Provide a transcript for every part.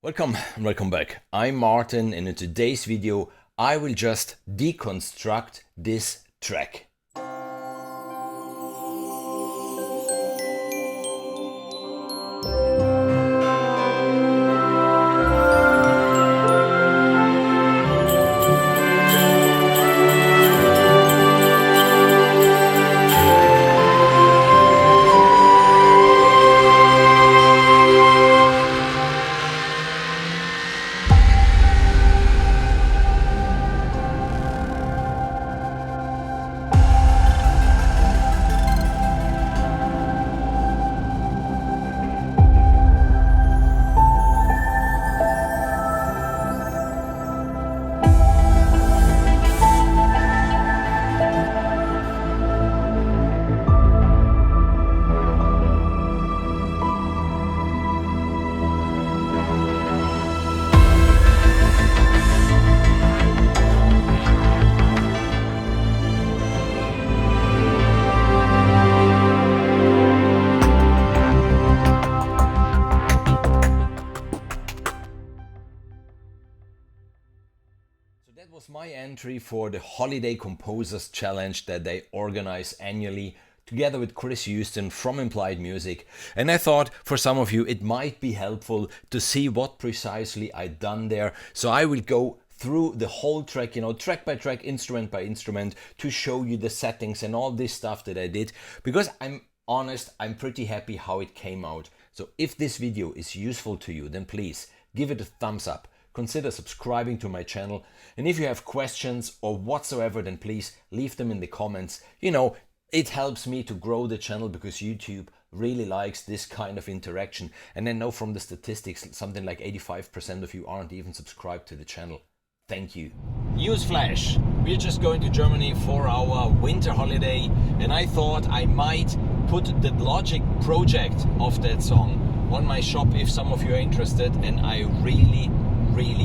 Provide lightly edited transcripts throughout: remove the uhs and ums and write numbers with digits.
Welcome back. I'm Martin, and in today's video I will just deconstruct this track. That was my entry for the Holiday Composers Challenge that they organize annually together with Chris Houston from Implied Music. And I thought for some of you it might be helpful to see what precisely I done there. So I will go through the whole track, track by track, instrument by instrument, to show you the settings and all this stuff that I did, because I'm honest, I'm pretty happy how it came out. So if this video is useful to you, then please give it a thumbs up. Consider subscribing to my channel, and if you have questions or whatsoever, then please leave them in the comments. It helps me to grow the channel because YouTube really likes this kind of interaction. And I know from the statistics something like 85% of you aren't even subscribed to the channel. Thank you. Newsflash, we're just going to Germany for our winter holiday, and I thought I might put the Logic project of that song on my shop if some of you are interested. And I really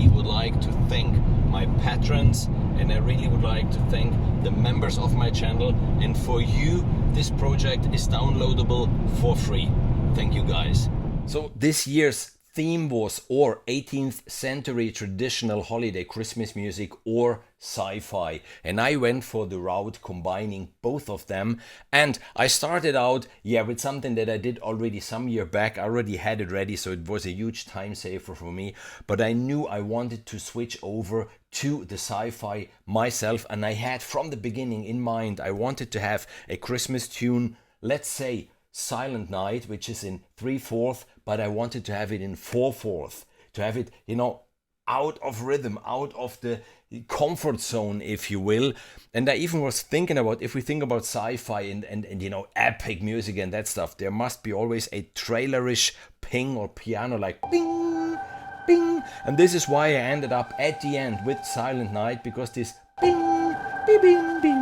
would like to thank my patrons, and I really would like to thank the members of my channel. And for you, this project is downloadable for free. Thank you guys. So this year's theme was or 18th century traditional holiday Christmas music or sci-fi, and I went for the route combining both of them. And I started out with something that I did already some year back. I already had it ready, so it was a huge time saver for me, but I knew I wanted to switch over to the sci-fi myself, and I had from the beginning in mind I wanted to have a Christmas tune, let's say Silent Night, which is in 3/4, but I wanted to have it in 4/4, to have it, out of rhythm, out of the comfort zone, if you will. And I even was thinking about, if we think about sci-fi and epic music and that stuff, there must be always a trailerish ping or piano, like bing, bing. And this is why I ended up at the end with Silent Night, because this bing, bing, bing, bing,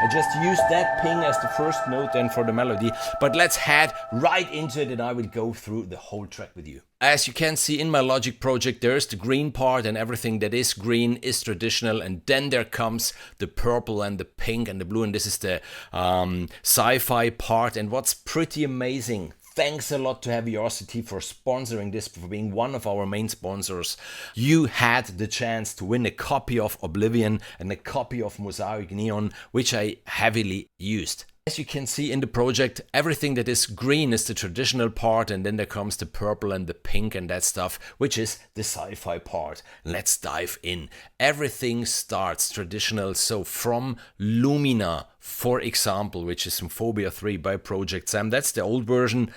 I just used that ping as the first note then for the melody. But let's head right into it, and I will go through the whole track with you. As you can see in my Logic project, there's the green part, and everything that is green is traditional, and then there comes the purple and the pink and the blue, and this is the sci-fi part. And what's pretty amazing, thanks a lot to Heaviosity for sponsoring this, for being one of our main sponsors. You had the chance to win a copy of Oblivion and a copy of Mosaic Neon, which I heavily used. As you can see in the project, everything that is green is the traditional part, and then there comes the purple and the pink and that stuff, which is the sci-fi part. Let's dive in. Everything starts traditional, so from Lumina, for example, which is Symphonia 3 by Project Sam. That's the old version.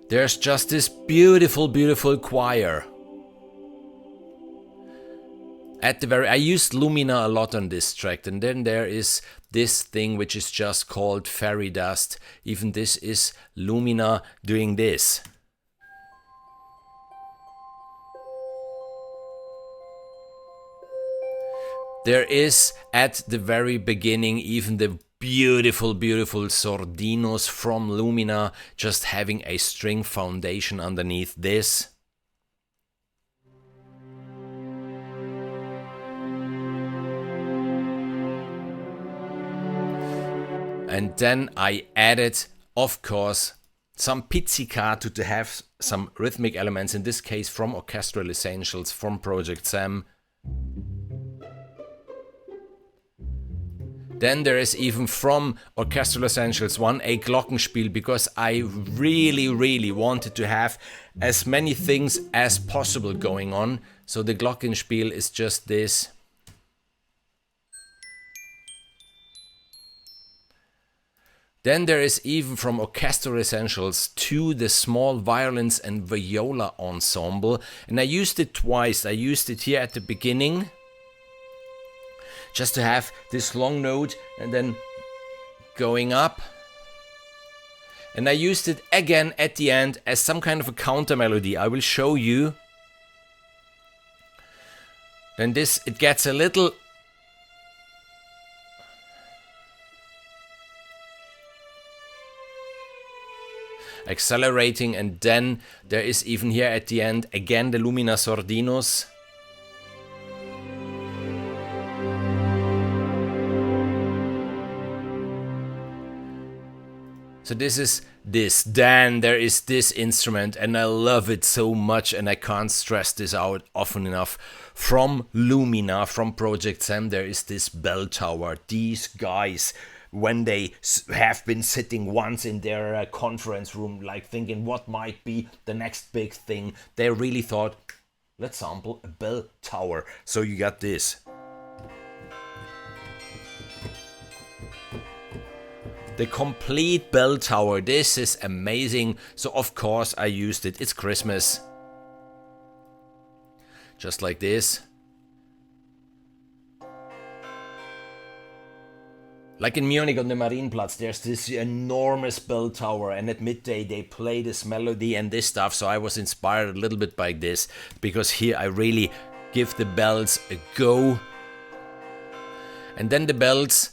There's just this beautiful choir. I used Lumina a lot on this track, and then there is this thing which is just called Fairy Dust. Even this is Lumina doing this. There is at the very beginning even the beautiful Sordinos from Lumina, just having a string foundation underneath this. And then I added, of course, some pizzicato to have some rhythmic elements, in this case from Orchestral Essentials, from Project Sam. Then there is even from Orchestral Essentials 1 a Glockenspiel, because I really wanted to have as many things as possible going on. So the Glockenspiel is just this. Then there is even from Orchestral Essentials 2 the small violins and viola ensemble. And I used it twice. I used it here at the beginning, just to have this long note and then going up. And I used it again at the end as some kind of a counter melody. I will show you. Then this, it gets a little accelerating, and then there is even here at the end again the Lumina Sordinos. So this is this. Then there is this instrument, and I love it so much, and I can't stress this out often enough. From Lumina, from Project Sam, there is this bell tower. These guys, when they have been sitting once in their conference room, like thinking what might be the next big thing, they really thought, let's sample a bell tower. So you got this. The complete bell tower. This is amazing. So of course I used it. It's Christmas. Just like this. Like in Munich on the Marienplatz, there's this enormous bell tower, and at midday they play this melody and this stuff. So I was inspired a little bit by this, because here I really give the bells a go. And then the bells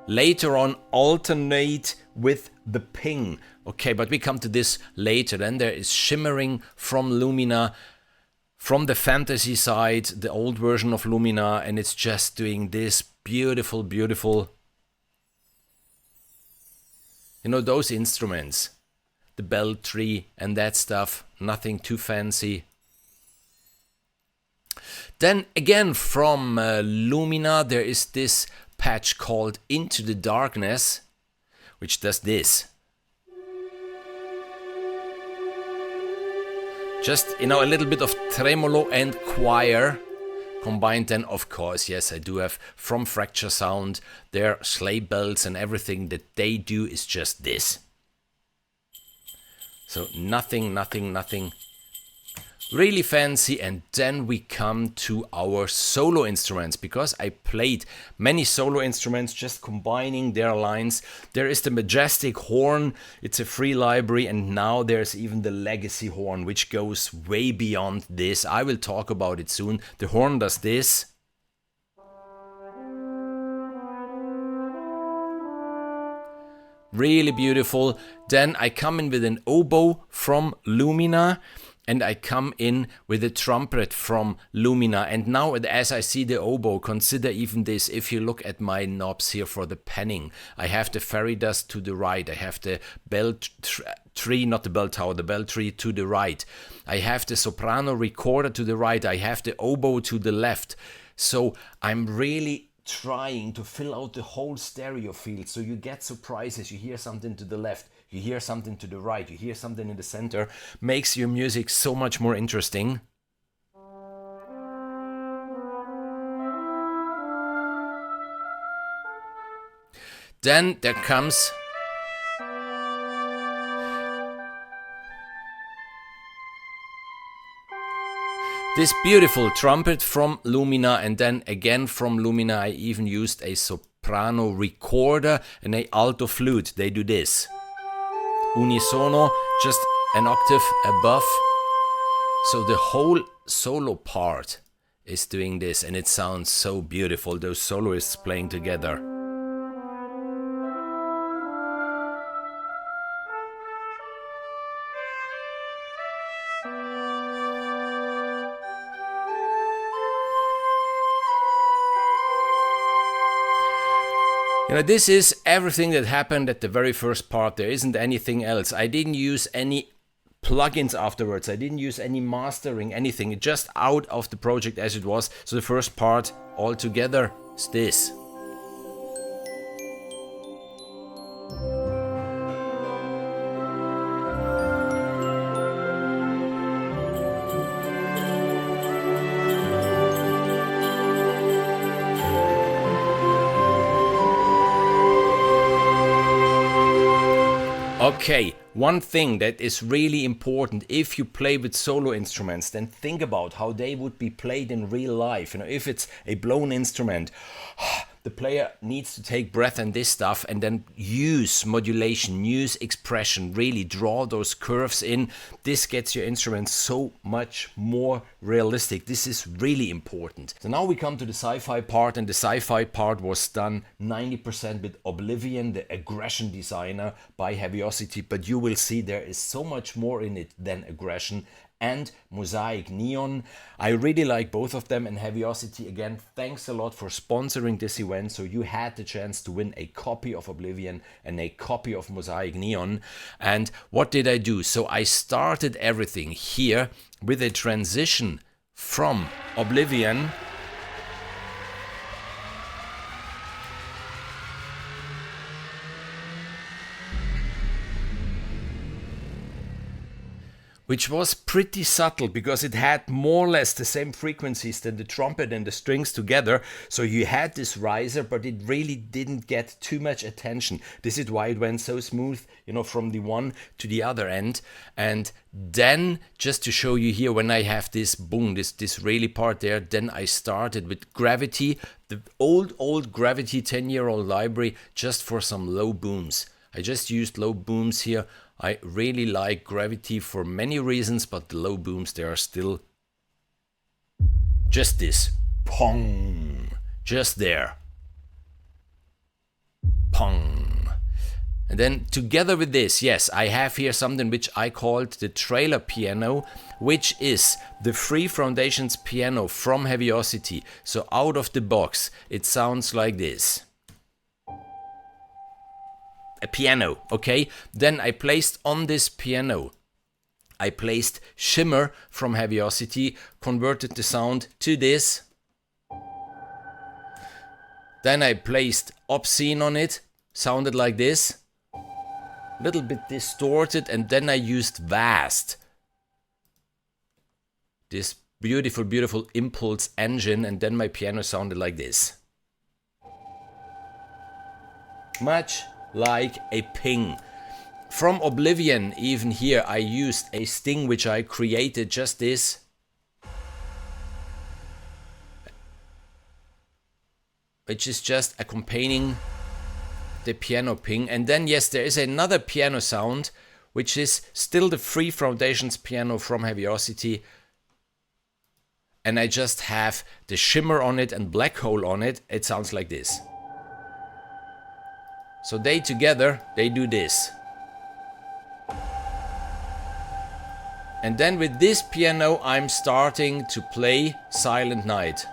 later on alternate with the ping. Okay, but we come to this later. Then there is Shimmering from Lumina, from the fantasy side, the old version of Lumina, and it's just doing this beautiful, beautiful. You know, those instruments, the bell tree and that stuff, nothing too fancy. Then again from Lumina, there is this patch called Into the Darkness, which does this. Just, you know, a little bit of tremolo and choir combined. Then, of course, yes, I do have from Fracture Sound, their sleigh bells, and everything that they do is just this. So nothing really fancy. And then we come to our solo instruments, because I played many solo instruments just combining their lines. There is the Majestic horn, it's a free library, and now there's even the Legacy horn, which goes way beyond this. I will talk about it soon. The horn does this. Really beautiful. Then I come in with an oboe from Lumina, and I come in with a trumpet from Lumina. And now as I see the oboe, consider even this. If you look at my knobs here for the panning, I have the fairy dust to the right. I have the bell tree, not the bell tower, the bell tree to the right. I have the soprano recorder to the right. I have the oboe to the left. So I'm really trying to fill out the whole stereo field, so you get surprises. You hear something to the left, you hear something to the right, you hear something in the center. Makes your music so much more interesting. Then there comes this beautiful trumpet from Lumina, and then again from Lumina I even used a soprano recorder and a alto flute. They do this. Unisono, just an octave above. So the whole solo part is doing this, and it sounds so beautiful, those soloists playing together. You know, this is everything that happened at the very first part. There isn't anything else. I didn't use any plugins afterwards. I didn't use any mastering, anything. It just out of the project as it was. So the first part altogether is this. Okay, one thing that is really important if you play with solo instruments, then think about how they would be played in real life. You know, if it's a blown instrument, the player needs to take breath and this stuff and then use modulation, use expression, really draw those curves in. This gets your instrument so much more realistic. This is really important. So now we come to the sci-fi part, and the sci-fi part was done 90% with Oblivion, the aggression designer by Heaviosity, but you will see there is so much more in it than aggression, and Mosaic Neon. I really like both of them, and Heaviosity, again, thanks a lot for sponsoring this event, so you had the chance to win a copy of Oblivion and a copy of Mosaic Neon. And what did I do? So I started everything here with a transition from Oblivion which was pretty subtle because it had more or less the same frequencies than the trumpet and the strings together. So you had this riser, but it really didn't get too much attention. This is why it went so smooth, you know, from the one to the other end. And then, just to show you here, when I have this boom, this really part there, then I started with Gravity, the old Gravity 10-year-old library, just for some low booms. I just used low booms here. I really like Gravity for many reasons, but the low booms, they are still just this. Pong. Just there. Pong. And then together with this, yes, I have here something which I called the trailer piano, which is the Free Foundations piano from Heaviosity. So out of the box, it sounds like this. A piano, okay? Then I placed on this piano, I placed Shimmer from Heaviosity, converted the sound to this. Then I placed Obscene on it, sounded like this. A little bit distorted, and then I used Vast. This beautiful, beautiful impulse engine, and then my piano sounded like this. Much like a ping. From Oblivion, even here, I used a sting which I created, just this. Which is just accompanying the piano ping. And then, yes, there is another piano sound, which is still the Free Foundations piano from Heaviosity. And I just have the Shimmer on it and Black Hole on it. It sounds like this. So they together, they do this. And then with this piano, I'm starting to play Silent Night.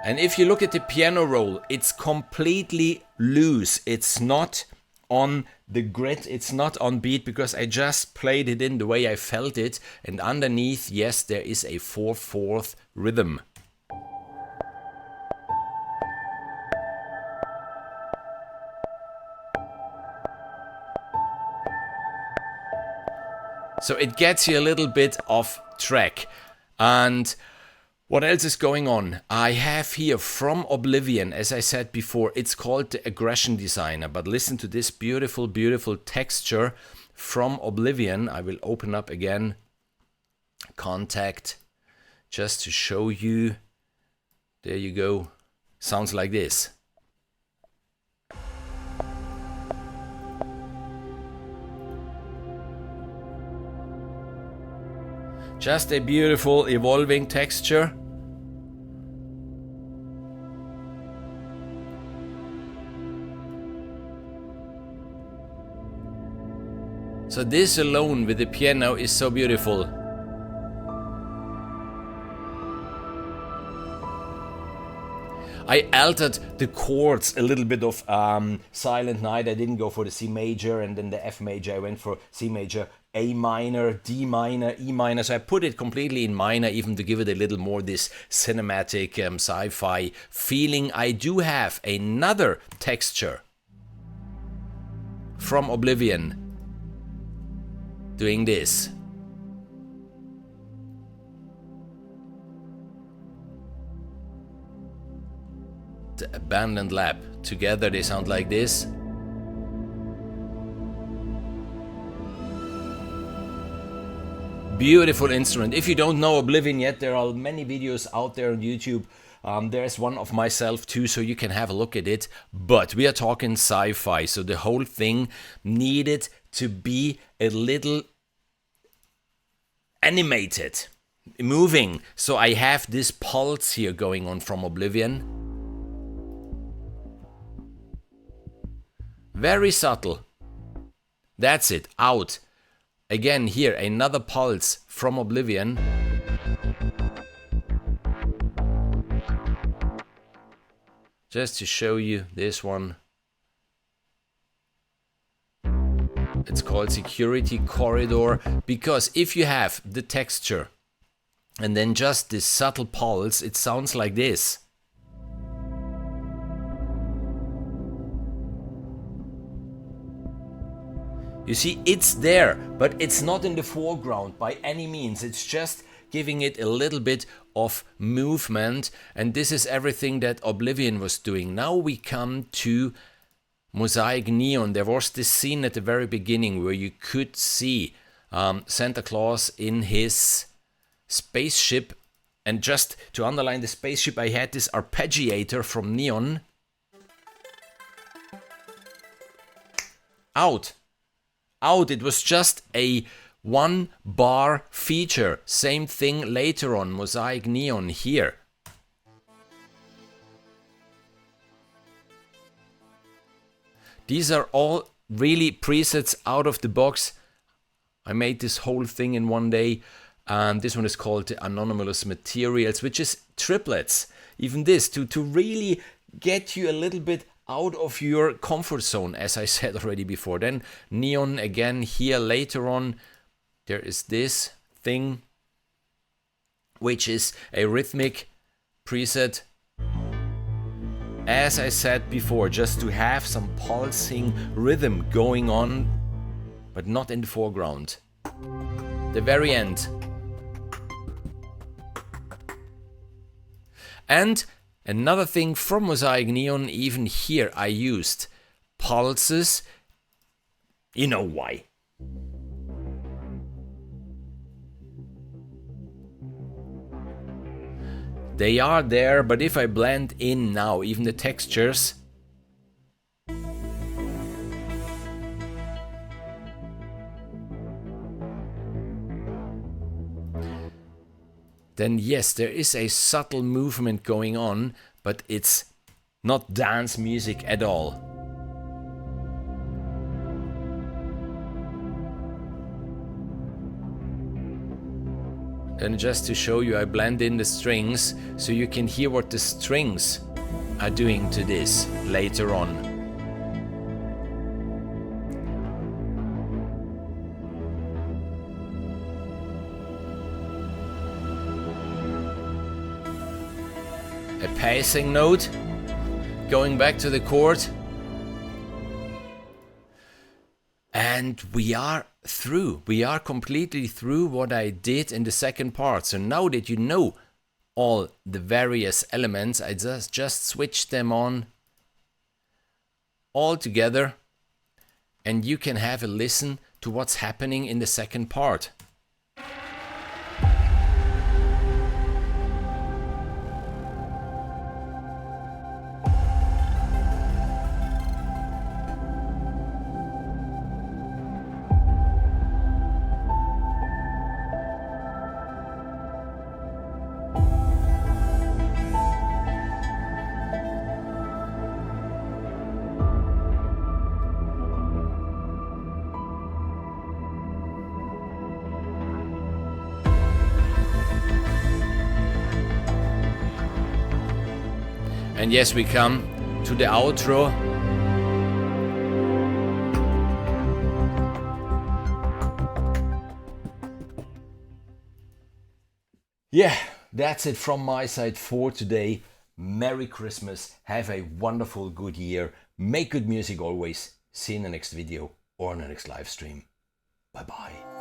And if you look at the piano roll, it's completely loose. It's not on the grid, it's not on beat, because I just played it in the way I felt it. And underneath, yes, there is a 4/4 rhythm. So it gets you a little bit off track. And what else is going on? I have here from Oblivion, as I said before, it's called the Aggression Designer. But listen to this beautiful, beautiful texture from Oblivion. I will open up again Contact just to show you. There you go. Sounds like this. Just a beautiful evolving texture. So this alone with the piano is so beautiful. I altered the chords a little bit of Silent Night. I didn't go for the C major and then the F major. I went for C major, A minor, D minor, E minor. So I put it completely in minor, even to give it a little more this cinematic sci-fi feeling. I do have another texture from Oblivion doing this. The Abandoned Lab. Together they sound like this. Beautiful instrument. If you don't know Oblivion yet, there are many videos out there on YouTube. There's one of myself too, so you can have a look at it. But we are talking sci-fi, so the whole thing needed to be a little animated, moving. So I have this pulse here going on from Oblivion. Very subtle. That's it. Out. Again here, another pulse from Oblivion. Just to show you this one. It's called Security Corridor, because if you have the texture and then just this subtle pulse, it sounds like this. You see, it's there, but it's not in the foreground by any means. It's just giving it a little bit of movement, and this is everything that Oblivion was doing. Now we come to Mosaic Neon. There was this scene at the very beginning where you could see Santa Claus in his spaceship, and just to underline the spaceship, I had this arpeggiator from Neon. Out. It was just a 1 bar feature. Same thing later on, Mosaic Neon here. These are all really presets out of the box. I made this whole thing in one day. This one is called the Anonymous Materials, which is triplets. Even this, to really get you a little bit out of your comfort zone, as I said already before. Then Neon again here later on. There is this thing, which is a rhythmic preset. As I said before, just to have some pulsing rhythm going on, but not in the foreground. The very end. And another thing from Mosaic Neon, even here I used pulses. You know why. They are there, but if I blend in now, even the textures, then yes, there is a subtle movement going on, but it's not dance music at all. And just to show you, I blend in the strings so you can hear what the strings are doing to this later on. A passing note, going back to the chord. And we are through. We are completely through what I did in the second part. So now that you know all the various elements, I just switch them on all together, and you can have a listen to what's happening in the second part. And yes, we come to the outro. Yeah, that's it from my side for today. Merry Christmas, have a wonderful good year, make good music always, see you in the next video or in the next live stream. Bye bye.